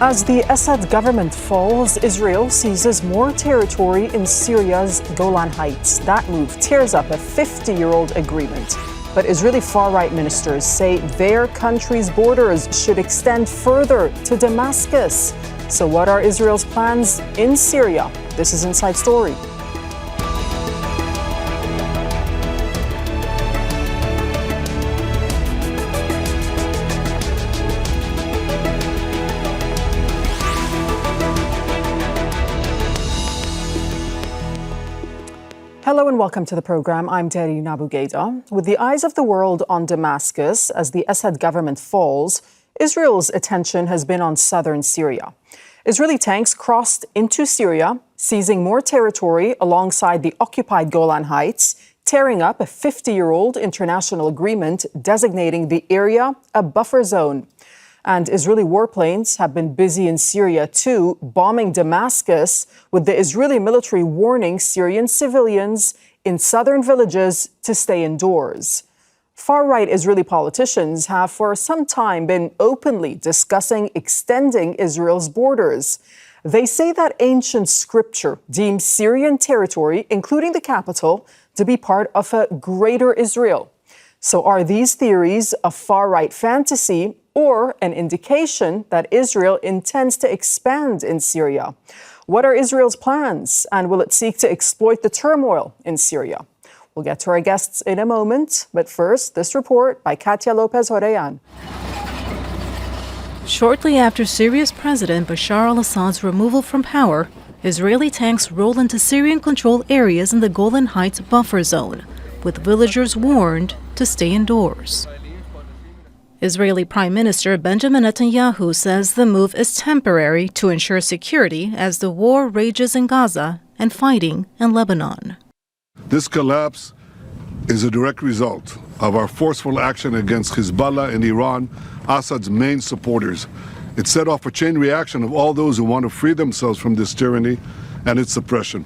As the Assad government falls, Israel seizes more territory in Syria's Golan Heights. That move tears up a 50-year-old agreement. But Israeli far-right ministers say their country's borders should extend further to Damascus. So what are Israel's plans in Syria? This is Inside Story. Hello and welcome to the program. I'm Dareen Abughaida. With the eyes of the world on Damascus as the Assad government falls, Israel's attention has been on southern Syria. Israeli tanks crossed into Syria, seizing more territory alongside the occupied Golan Heights, tearing up a 50-year-old international agreement designating the area a buffer zone. And Israeli warplanes have been busy in Syria too, bombing Damascus, with the Israeli military warning Syrian civilians in southern villages to stay indoors. Far-right Israeli politicians have for some time been openly discussing extending Israel's borders. They say that ancient scripture deems Syrian territory, including the capital, to be part of a greater Israel. So are these theories a far-right fantasy or an indication that Israel intends to expand in Syria? What are Israel's plans, and will it seek to exploit the turmoil in Syria? We'll get to our guests in a moment, but first, this report by Katia Lopez-Horeyan. Shortly after Syria's President Bashar al-Assad's removal from power, Israeli tanks rolled into Syrian-controlled areas in the Golan Heights buffer zone, with villagers warned to stay indoors. Israeli Prime Minister Benjamin Netanyahu says the move is temporary to ensure security as the war rages in Gaza and fighting in Lebanon. This collapse is a direct result of our forceful action against Hezbollah and Iran, Assad's main supporters. It set off a chain reaction of all those who want to free themselves from this tyranny and its oppression.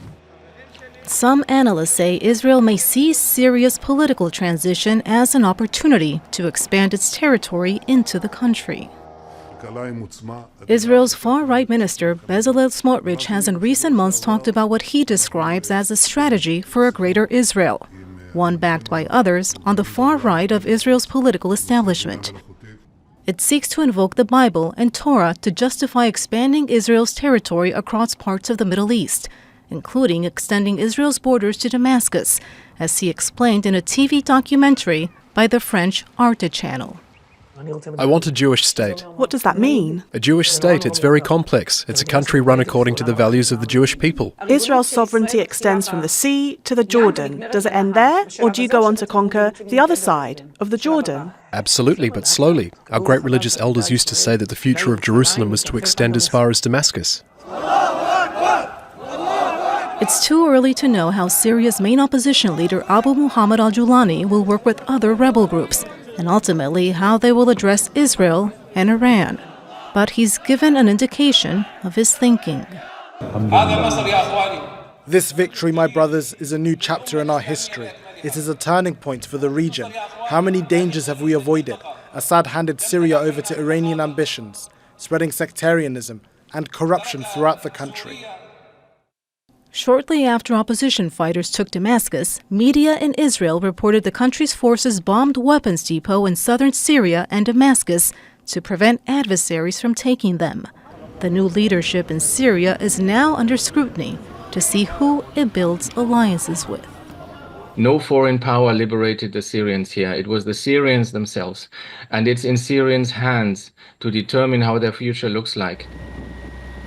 Some analysts say Israel may see Syria's political transition as an opportunity to expand its territory into the country. Israel's far-right minister Bezalel Smotrich has in recent months talked about what he describes as a strategy for a greater Israel, one backed by others on the far right of Israel's political establishment. It seeks to invoke the Bible and Torah to justify expanding Israel's territory across parts of the Middle East, including extending Israel's borders to Damascus, as he explained in a TV documentary by the French Arte channel. I want a Jewish state. What does that mean? A Jewish state, it's very complex. It's a country run according to the values of the Jewish people. Israel's sovereignty extends from the sea to the Jordan. Does it end there, or do you go on to conquer the other side of the Jordan? Absolutely, but slowly. Our great religious elders used to say that the future of Jerusalem was to extend as far as Damascus. It's too early to know how Syria's main opposition leader Abu Muhammad al-Julani will work with other rebel groups, and ultimately how they will address Israel and Iran. But he's given an indication of his thinking. This victory, my brothers, is a new chapter in our history. It is a turning point for the region. How many dangers have we avoided? Assad handed Syria over to Iranian ambitions, spreading sectarianism and corruption throughout the country. Shortly after opposition fighters took Damascus, media in Israel reported the country's forces bombed weapons depot in southern Syria and Damascus to prevent adversaries from taking them. The new leadership in Syria is now under scrutiny to see who it builds alliances with. No foreign power liberated the Syrians here. It was the Syrians themselves. And it's in Syrians' hands to determine how their future looks like.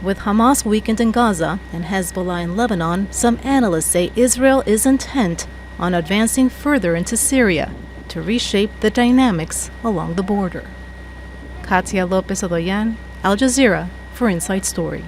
With Hamas weakened in Gaza and Hezbollah in Lebanon, some analysts say Israel is intent on advancing further into Syria to reshape the dynamics along the border. Katia Lopez-Horeyan, Al Jazeera for Inside Story.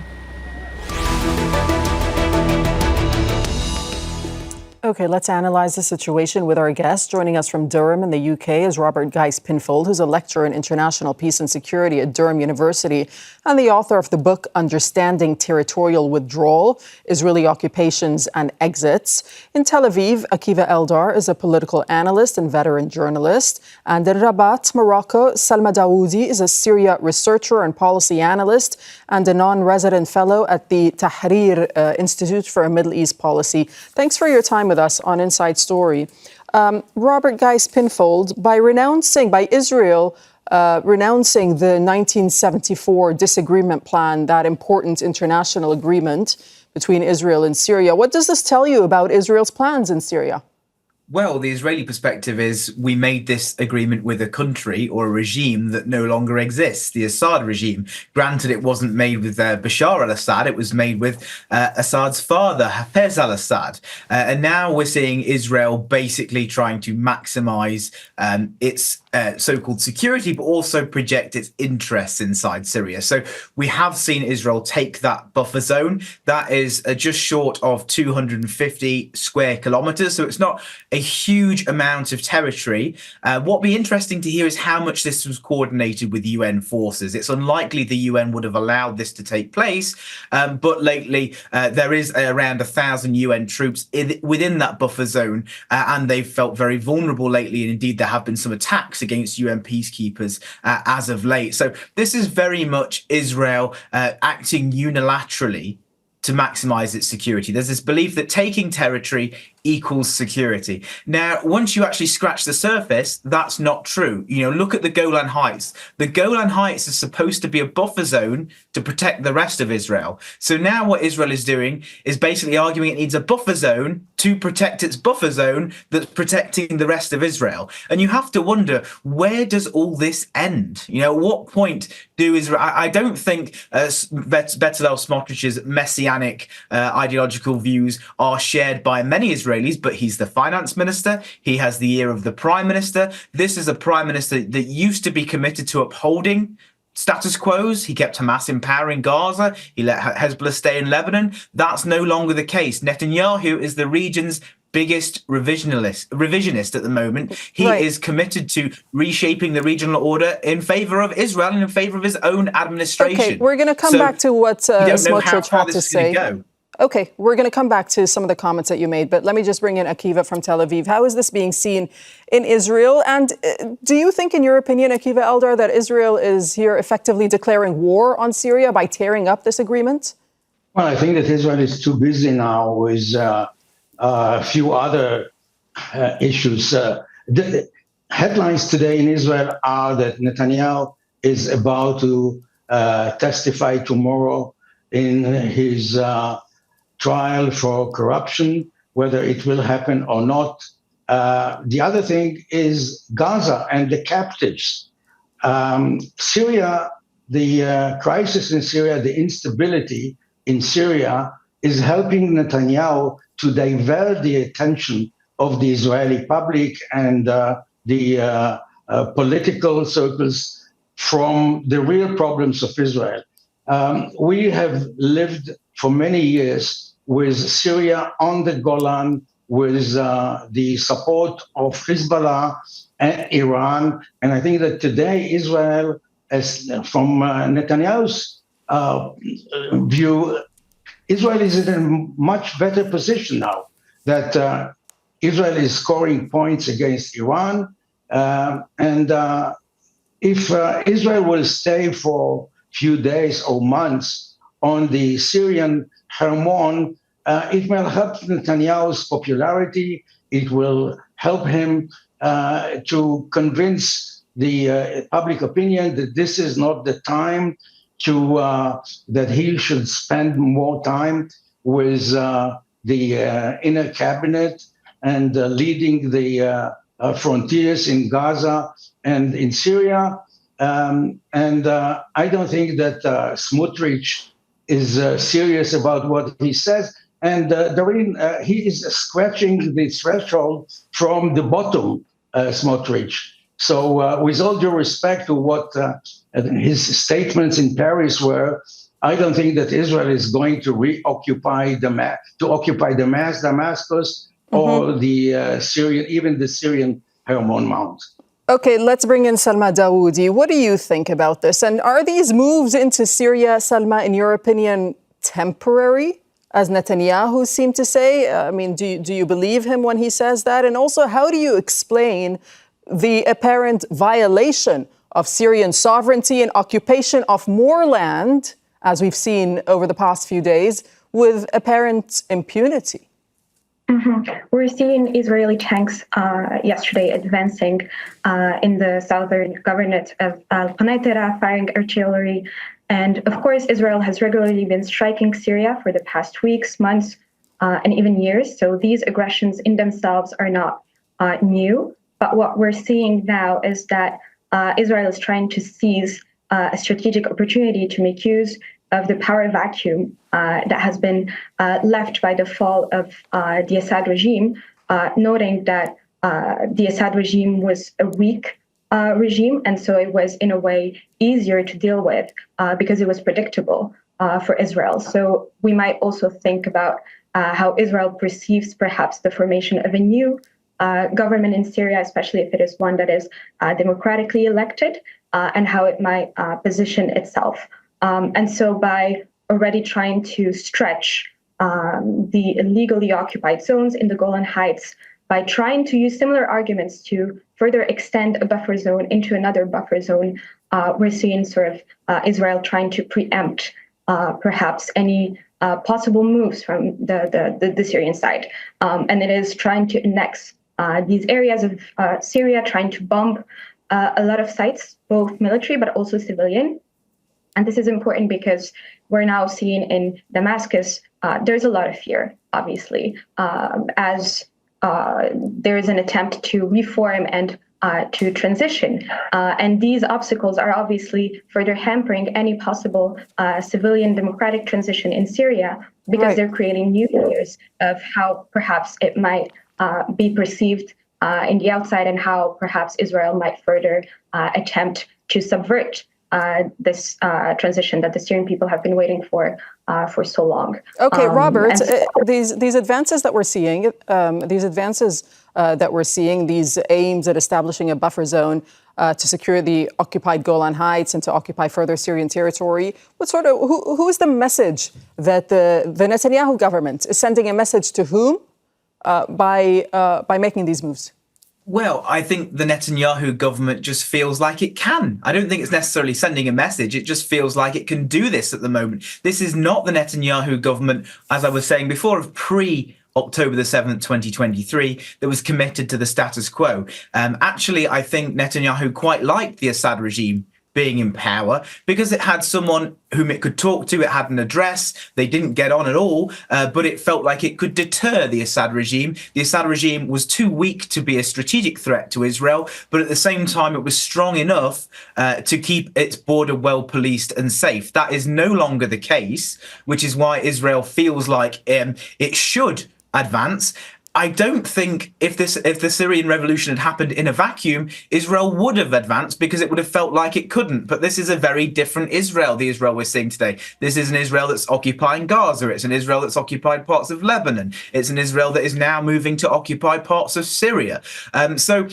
Okay, let's analyze the situation with our guest. Joining us from Durham in the UK is Robert Geist Pinfold, who's a lecturer in international peace and security at Durham University and the author of the book Understanding Territorial Withdrawal, Israeli Occupations and Exits. In Tel Aviv, Akiva Eldar is a political analyst and veteran journalist. And in Rabat, Morocco, Salma Daoudi is a Syria researcher and policy analyst and a non-resident fellow at the Tahrir Institute for Middle East Policy. Thanks for your time with us on Inside Story. Robert Geist Pinfold, by Israel renouncing the 1974 disagreement plan, that important international agreement between Israel and Syria, what does this tell you about Israel's plans in Syria? Well, the Israeli perspective is we made this agreement with a country or a regime that no longer exists, the Assad regime. Granted, it wasn't made with Bashar al-Assad, it was made with Assad's father, Hafez al-Assad. And now we're seeing Israel basically trying to maximize its so-called security, but also project its interests inside Syria. So we have seen Israel take that buffer zone. That is just short of 250 square kilometers. So it's not a huge amount of territory. What'll be interesting to hear is how much this was coordinated with UN forces. It's unlikely the UN would have allowed this to take place, but lately there is around 1,000 UN troops within that buffer zone, and they've felt very vulnerable lately, and indeed there have been some attacks against UN peacekeepers as of late. So this is very much Israel acting unilaterally to maximize its security. There's this belief that taking territory equals security. Now, once you actually scratch the surface, that's not true. You know, look at the Golan Heights. The Golan Heights is supposed to be a buffer zone to protect the rest of Israel. So now what Israel is doing is basically arguing it needs a buffer zone to protect its buffer zone that's protecting the rest of Israel. And you have to wonder, where does all this end? You know, at what point do Israel... I don't think Bezalel Smotrich's messianic ideological views are shared by many Israelis, but he's the finance minister. He has the ear of the prime minister. This is a prime minister that used to be committed to upholding status quos. He kept Hamas in power in Gaza. He let Hezbollah stay in Lebanon. That's no longer the case. Netanyahu is the region's biggest revisionist at the moment. He is committed to reshaping the regional order in favor of Israel and in favor of his own administration. Okay, we're going to come back to what Smotrich had to say. Okay, we're going to come back to some of the comments that you made, but let me just bring in Akiva from Tel Aviv. How is this being seen in Israel? And do you think, in your opinion, Akiva Eldar, that Israel is here effectively declaring war on Syria by tearing up this agreement? Well, I think that Israel is too busy now with a few other issues. The headlines today in Israel are that Netanyahu is about to testify tomorrow in his trial for corruption, whether it will happen or not. The other thing is Gaza and the captives. Syria, the crisis in Syria, the instability in Syria is helping Netanyahu to divert the attention of the Israeli public and the political circles from the real problems of Israel. We have lived for many years with Syria on the Golan, with the support of Hezbollah and Iran. And I think that today Israel, from Netanyahu's view, Israel is in a much better position now that Israel is scoring points against Iran. And if Israel will stay for a few days or months on the Syrian Hermon, it will help Netanyahu's popularity. It will help him to convince the public opinion that this is not the time to that he should spend more time with the inner cabinet and leading the frontiers in Gaza and in Syria. And I don't think that Smotrich is serious about what he says. And Dareen, he is scratching the threshold from the bottom, Smotrich. So with all due respect to what his statements in Paris were, I don't think that Israel is going to occupy Damascus or the Syrian, even the Syrian Hermon Mount. Okay, let's bring in Salma Daoudi. What do you think about this? And are these moves into Syria, Salma, in your opinion, temporary, as Netanyahu seemed to say? I mean, do you believe him when he says that? And also, how do you explain the apparent violation of Syrian sovereignty and occupation of more land, as we've seen over the past few days, with apparent impunity? We're seeing Israeli tanks yesterday advancing in the southern governorate of Al-Qanaitara, firing artillery. And of course, Israel has regularly been striking Syria for the past weeks, months, and even years. So these aggressions in themselves are not new. But what we're seeing now is that Israel is trying to seize a strategic opportunity to make use of the power vacuum that has been left by the fall of the Assad regime, noting that the Assad regime was a weak regime, and so it was in a way easier to deal with because it was predictable for Israel. So we might also think about how Israel perceives perhaps the formation of a new government in Syria, especially if it is one that is democratically elected, and how it might position itself. And so by already trying to stretch the illegally occupied zones in the Golan Heights, by trying to use similar arguments to further extend a buffer zone into another buffer zone, we're seeing sort of Israel trying to preempt perhaps any possible moves from the Syrian side. And it is trying to annex these areas of Syria, trying to bomb a lot of sites, both military but also civilian. And this is important because we're now seeing in Damascus, there's a lot of fear, obviously, as there is an attempt to reform and to transition. And these obstacles are obviously further hampering any possible civilian democratic transition in Syria because they're creating new layers of how perhaps it might be perceived in the outside and how perhaps Israel might further attempt to subvert this transition that the Syrian people have been waiting for so long. Okay, Robert, these advances that we're seeing, these aims at establishing a buffer zone to secure the occupied Golan Heights and to occupy further Syrian territory, who is the message that the Netanyahu government is sending a message to whom by making these moves? Well, I think the Netanyahu government just feels like it can. I don't think it's necessarily sending a message. It just feels like it can do this at the moment. This is not the Netanyahu government, as I was saying before, of October the 7th, 2023, that was committed to the status quo. Actually, I think Netanyahu quite liked the Assad regime being in power because it had someone whom it could talk to. It had an address. They didn't get on at all, but it felt like it could deter the Assad regime. The Assad regime was too weak to be a strategic threat to Israel, but at the same time, it was strong enough to keep its border well policed and safe. That is no longer the case, which is why Israel feels like it should advance. I don't think if the Syrian revolution had happened in a vacuum, Israel would have advanced because it would have felt like it couldn't. But this is a very different Israel, the Israel we're seeing today. This is an Israel that's occupying Gaza. It's an Israel that's occupied parts of Lebanon. It's an Israel that is now moving to occupy parts of Syria. So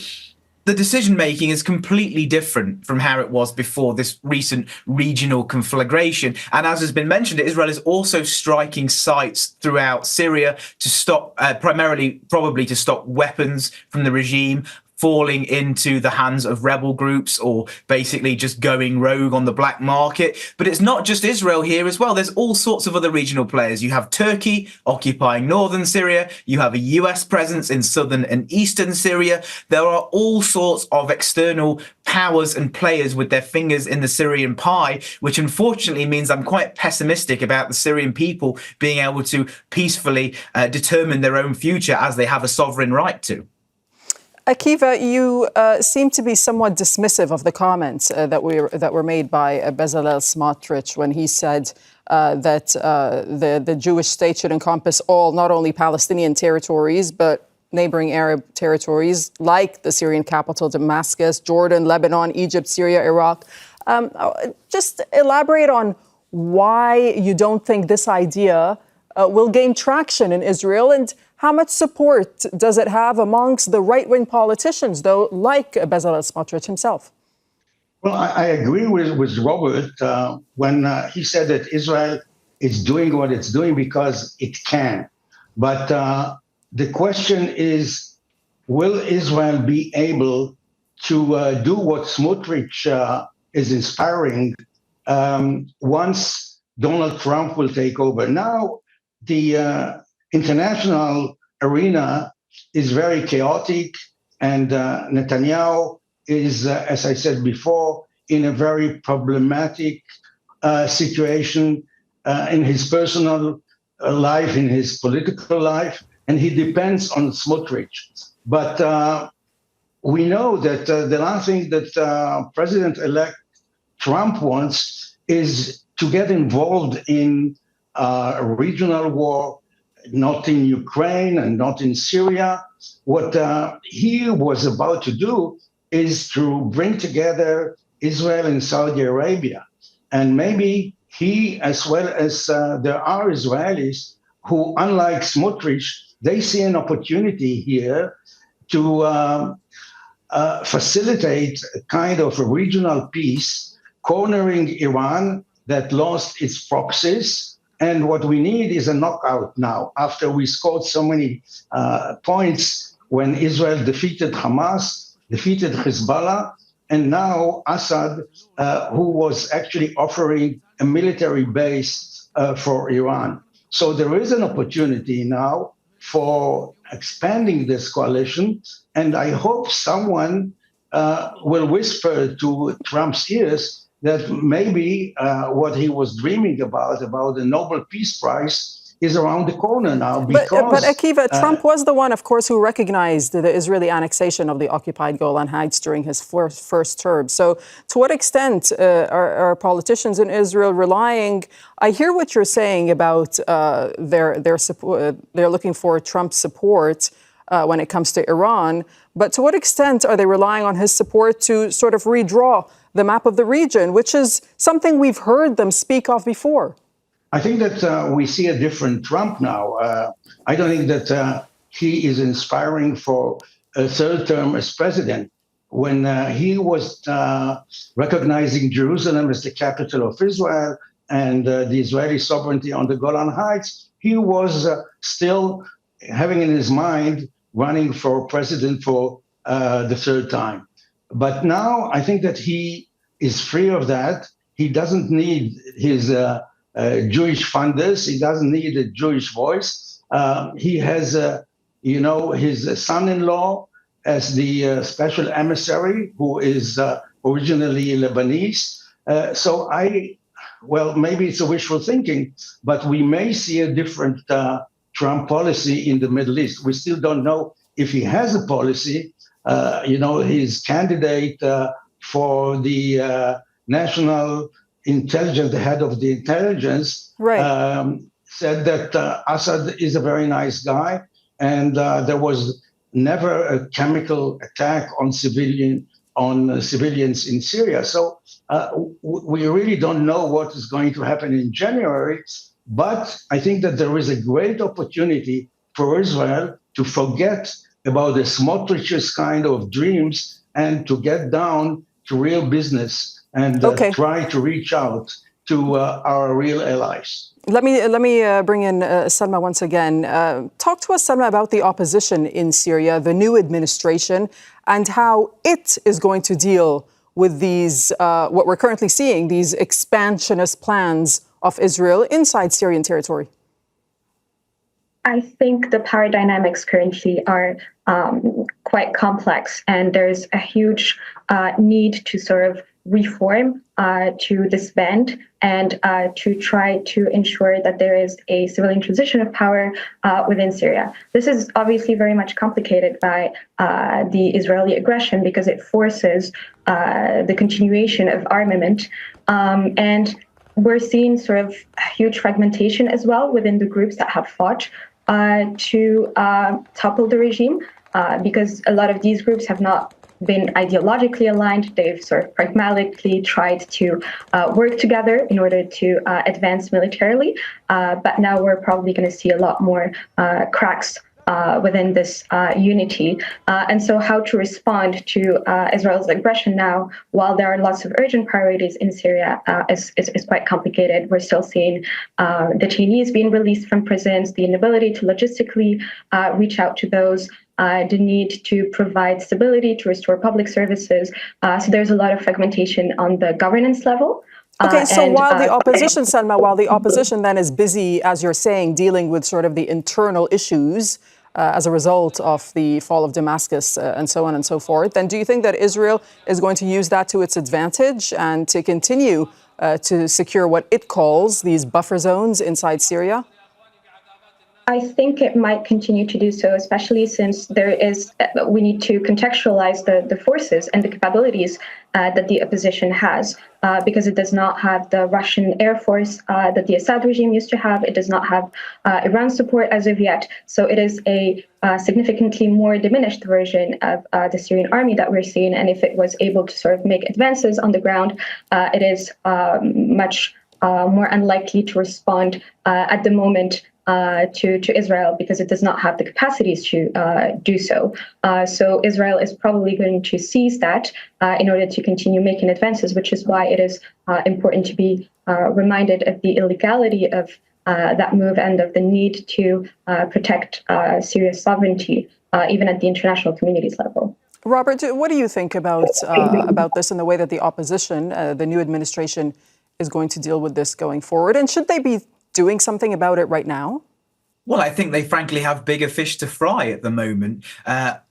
the decision-making is completely different from how it was before this recent regional conflagration. And as has been mentioned, Israel is also striking sites throughout Syria to stop, primarily probably to stop weapons from the regime falling into the hands of rebel groups or basically just going rogue on the black market. But it's not just Israel here as well. There's all sorts of other regional players. You have Turkey occupying northern Syria. You have a US presence in southern and eastern Syria. There are all sorts of external powers and players with their fingers in the Syrian pie, which unfortunately means I'm quite pessimistic about the Syrian people being able to peacefully determine their own future as they have a sovereign right to. Akiva, you seem to be somewhat dismissive of the comments that were made by Bezalel Smotrich when he said that the Jewish state should encompass all, not only Palestinian territories, but neighboring Arab territories like the Syrian capital, Damascus, Jordan, Lebanon, Egypt, Syria, Iraq. Just elaborate on why you don't think this idea will gain traction in Israel, and How much support does it have amongst the right-wing politicians, though, like Bezalel Smotrich himself? Well, I agree with Robert when he said that Israel is doing what it's doing because it can. But the question is, will Israel be able to do what Smotrich is inspiring once Donald Trump will take over? Now, the international arena is very chaotic, and Netanyahu is, as I said before, in a very problematic situation in his personal life, in his political life, and he depends on Smotrich. But we know that the last thing that President-elect Trump wants is to get involved in a regional war, not in Ukraine and not in Syria. What he was about to do is to bring together Israel and Saudi Arabia. And maybe he, as well as there are Israelis who, unlike Smotrich, they see an opportunity here to facilitate a kind of a regional peace, cornering Iran that lost its proxies. And what we need is a knockout now, after we scored so many points when Israel defeated Hamas, defeated Hezbollah, and now Assad, who was actually offering a military base for Iran. So there is an opportunity now for expanding this coalition, and I hope someone will whisper to Trump's ears that maybe what he was dreaming about the Nobel Peace Prize, is around the corner now. Because, but Akiva, Trump was the one, of course, who recognized the Israeli annexation of the occupied Golan Heights during his first term. So to what extent are politicians in Israel relying? I hear what you're saying about their support. They're looking for Trump's support when it comes to Iran. But to what extent are they relying on his support to sort of redraw the map of the region, which is something we've heard them speak of before? I think that we see a different Trump now. I don't think that he is inspiring for a third term as president. When he was recognizing Jerusalem as the capital of Israel and the Israeli sovereignty on the Golan Heights, he was still having in his mind running for president for the third time. But now I think that he is free of that. He doesn't need his Jewish funders. He doesn't need a Jewish voice. He has, his son-in-law as the special emissary, who is originally Lebanese. Maybe it's a wishful thinking, but we may see a different Trump policy in the Middle East. We still don't know if he has a policy. His candidate for the national intelligence, the head of the intelligence, said that Assad is a very nice guy, and there was never a chemical attack on civilians in Syria. So we really don't know what is going to happen in January, but I think that there is a great opportunity for Israel to forget about the Smotrich's kind of dreams and to get down to real business and try to reach out to our real allies. Let me bring in Salma once again. Talk to us, Salma, about the opposition in Syria, the new administration, and how it is going to deal with these, what we're currently seeing, these expansionist plans of Israel inside Syrian territory. I think the power dynamics currently are quite complex, and there's a huge need to sort of reform, to disband, and to try to ensure that there is a civilian transition of power within Syria. This is obviously very much complicated by the Israeli aggression because it forces the continuation of armament, and we're seeing sort of huge fragmentation as well within the groups that have fought to topple the regime, because a lot of these groups have not been ideologically aligned. They've sort of pragmatically tried to work together in order to advance militarily. But now we're probably going to see a lot more cracks within this unity. And so how to respond to Israel's aggression now, while there are lots of urgent priorities in Syria, is quite complicated. We're still seeing detainees being released from prisons, the inability to logistically reach out to those, the need to provide stability, to restore public services. So there's a lot of fragmentation on the governance level. Okay, so while the opposition, Salma, while the opposition then is busy, as you're saying, dealing with sort of the internal issues as a result of the fall of Damascus and so on and so forth, then do you think that Israel is going to use that to its advantage and to continue to secure what it calls these buffer zones inside Syria? I think it might continue to do so, especially since we need to contextualize the forces and the capabilities that the opposition has, because it does not have the Russian Air Force that the Assad regime used to have. It does not have Iran's support as of yet. So it is a significantly more diminished version of the Syrian army that we're seeing. And if it was able to sort of make advances on the ground, it is much more unlikely to respond at the moment to Israel, because it does not have the capacities to do so. So Israel is probably going to seize that in order to continue making advances, which is why it is important to be reminded of the illegality of that move and of the need to protect Syria's sovereignty, even at the international community's level. Robert, what do you think about this and the way that the opposition, the new administration, is going to deal with this going forward? And should they be doing something about it right now? Well, I think they frankly have bigger fish to fry at the moment.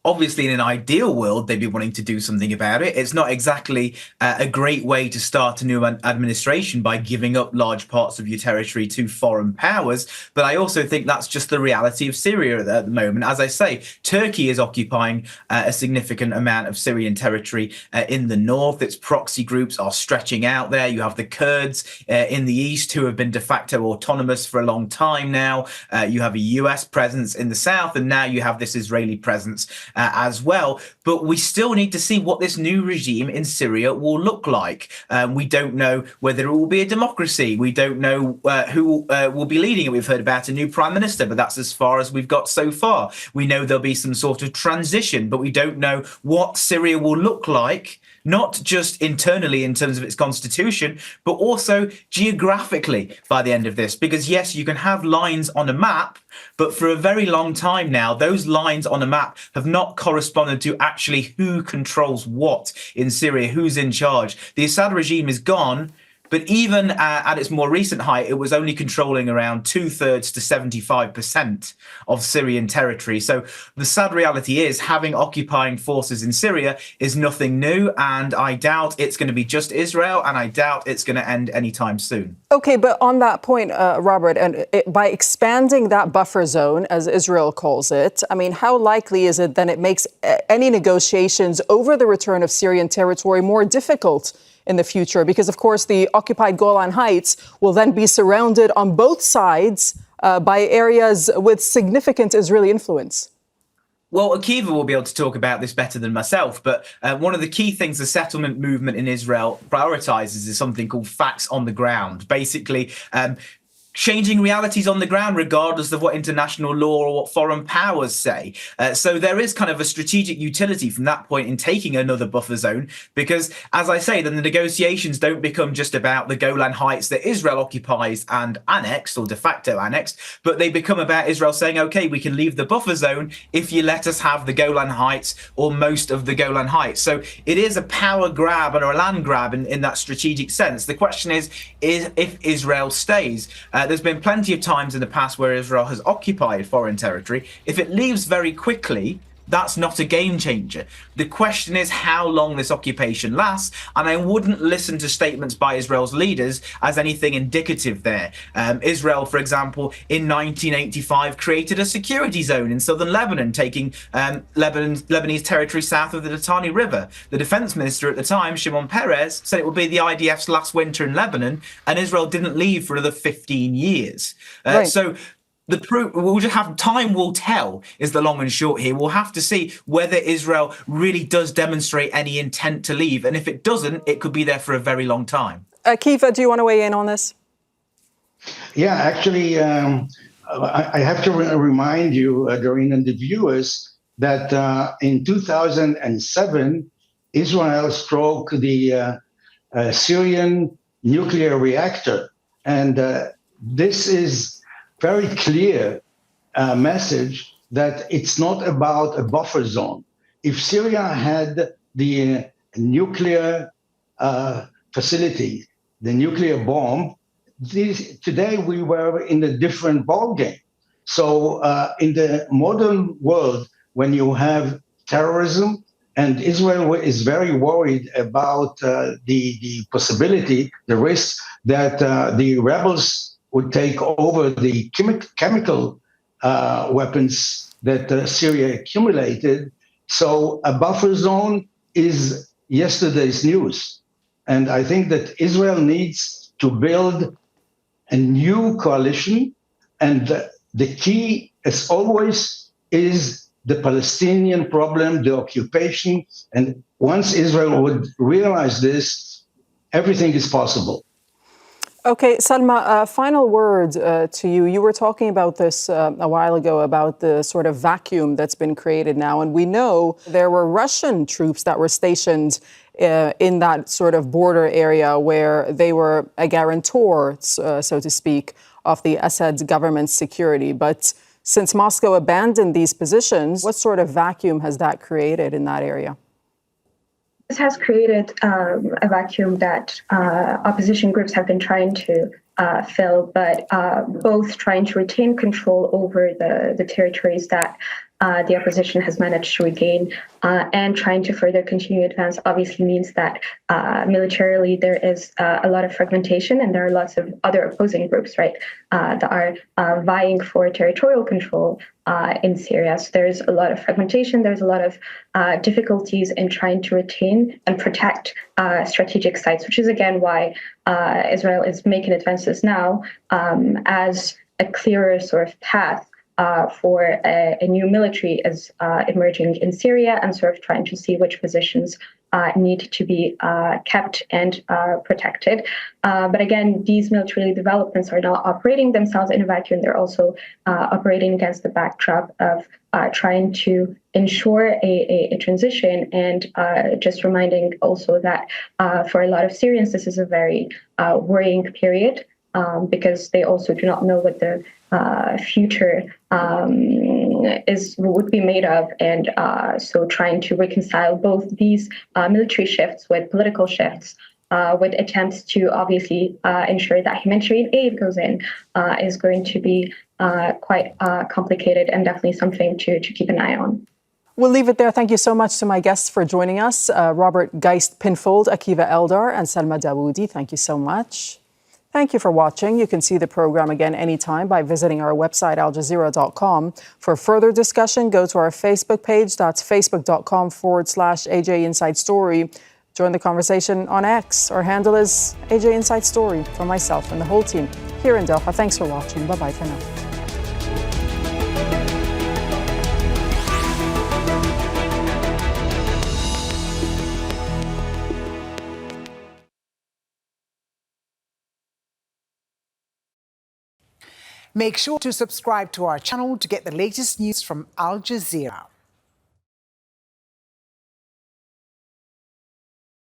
Obviously, in an ideal world, they'd be wanting to do something about it. It's not exactly a great way to start a new administration by giving up large parts of your territory to foreign powers. But I also think that's just the reality of Syria at the moment. As I say, Turkey is occupying a significant amount of Syrian territory in the north. Its proxy groups are stretching out there. You have the Kurds in the east, who have been de facto autonomous for a long time now. You have a US presence in the south, and now you have this Israeli presence as well. But we still need to see what this new regime in Syria will look like. We don't know whether it will be a democracy. We don't know who will be leading it. We've heard about a new prime minister, but that's as far as we've got so far. We know there'll be some sort of transition, but we don't know what Syria will look like, not just internally in terms of its constitution, but also geographically by the end of this. Because yes, you can have lines on a map, but for a very long time now, those lines on a map have not corresponded to actually who controls what in Syria, who's in charge. The Assad regime is gone, but even at its more recent height, it was only controlling around 2/3 to 75% of Syrian territory. So the sad reality is having occupying forces in Syria is nothing new. And I doubt it's going to be just Israel, and I doubt it's going to end anytime soon. Okay, but on that point, Robert, and by expanding that buffer zone, as Israel calls it, I mean, how likely is it then it makes any negotiations over the return of Syrian territory more difficult in the future? Because, of course, the occupied Golan Heights will then be surrounded on both sides by areas with significant Israeli influence. Well, Akiva will be able to talk about this better than myself, but one of the key things the settlement movement in Israel prioritizes is something called facts on the ground. Basically, changing realities on the ground, regardless of what international law or what foreign powers say. So there is kind of a strategic utility from that point in taking another buffer zone, because, as I say, then the negotiations don't become just about the Golan Heights that Israel occupies and annexed, or de facto annexed, but they become about Israel saying, okay, we can leave the buffer zone if you let us have the Golan Heights or most of the Golan Heights. So it is a power grab or a land grab in that strategic sense. The question is if Israel stays. There's been plenty of times in the past where Israel has occupied foreign territory. If it leaves very quickly, that's not a game changer. The question is how long this occupation lasts, and I wouldn't listen to statements by Israel's leaders as anything indicative there. Israel, for example, in 1985 created a security zone in southern Lebanon, taking Lebanese territory south of the Litani River. The defense minister at the time, Shimon Peres, said it would be the IDF's last winter in Lebanon, and Israel didn't leave for another 15 years. Right. So the proof, we'll just have, time will tell is the long and short here. We'll have to see whether Israel really does demonstrate any intent to leave. And if it doesn't, it could be there for a very long time. Akiva, do you want to weigh in on this? Yeah, actually, I have to remind you, Dareen, and the viewers, that in 2007, Israel struck the Syrian nuclear reactor. And this is very clear message that it's not about a buffer zone. If Syria had the nuclear facility, the nuclear bomb, today we were in a different ballgame. So in the modern world, when you have terrorism, and Israel is very worried about the possibility, the risk that the rebels would take over the chemical weapons that Syria accumulated. So a buffer zone is yesterday's news. And I think that Israel needs to build a new coalition. And the key, as always, is the Palestinian problem, the occupation. And once Israel would realize this, everything is possible. Okay, Salma, final word to you. You were talking about this a while ago, about the sort of vacuum that's been created now. And we know there were Russian troops that were stationed in that sort of border area where they were a guarantor, so to speak, of the Assad government's security. But since Moscow abandoned these positions, what sort of vacuum has that created in that area? This has created a vacuum that opposition groups have been trying to fill, but both trying to retain control over the territories that the opposition has managed to regain and trying to further continue advance obviously means that militarily there is a lot of fragmentation, and there are lots of other opposing groups, right, that are vying for territorial control in Syria. So there's a lot of fragmentation. There's a lot of difficulties in trying to retain and protect strategic sites, which is again why Israel is making advances now as a clearer sort of path for a new military is emerging in Syria, and sort of trying to see which positions need to be kept and protected. But again, these military developments are not operating themselves in a vacuum. They're also operating against the backdrop of trying to ensure a transition, and just reminding also that for a lot of Syrians, this is a very worrying period because they also do not know what the future would be made of, and so trying to reconcile both these military shifts with political shifts, with attempts to obviously ensure that humanitarian aid goes in, is going to be quite complicated and definitely something to keep an eye on. We'll leave it there. Thank you so much to my guests for joining us, Robert Geist Pinfold, Akiva Eldar, and Salma Daoudi. Thank you so much. Thank you for watching. You can see the program again anytime by visiting our website, aljazeera.com. For further discussion, go to our Facebook page. That's facebook.com/AJ Inside Story. Join the conversation on X. Our handle is AJ Inside Story. For myself and the whole team here in Doha, thanks for watching. Bye-bye for now. Make sure to subscribe to our channel to get the latest news from Al Jazeera.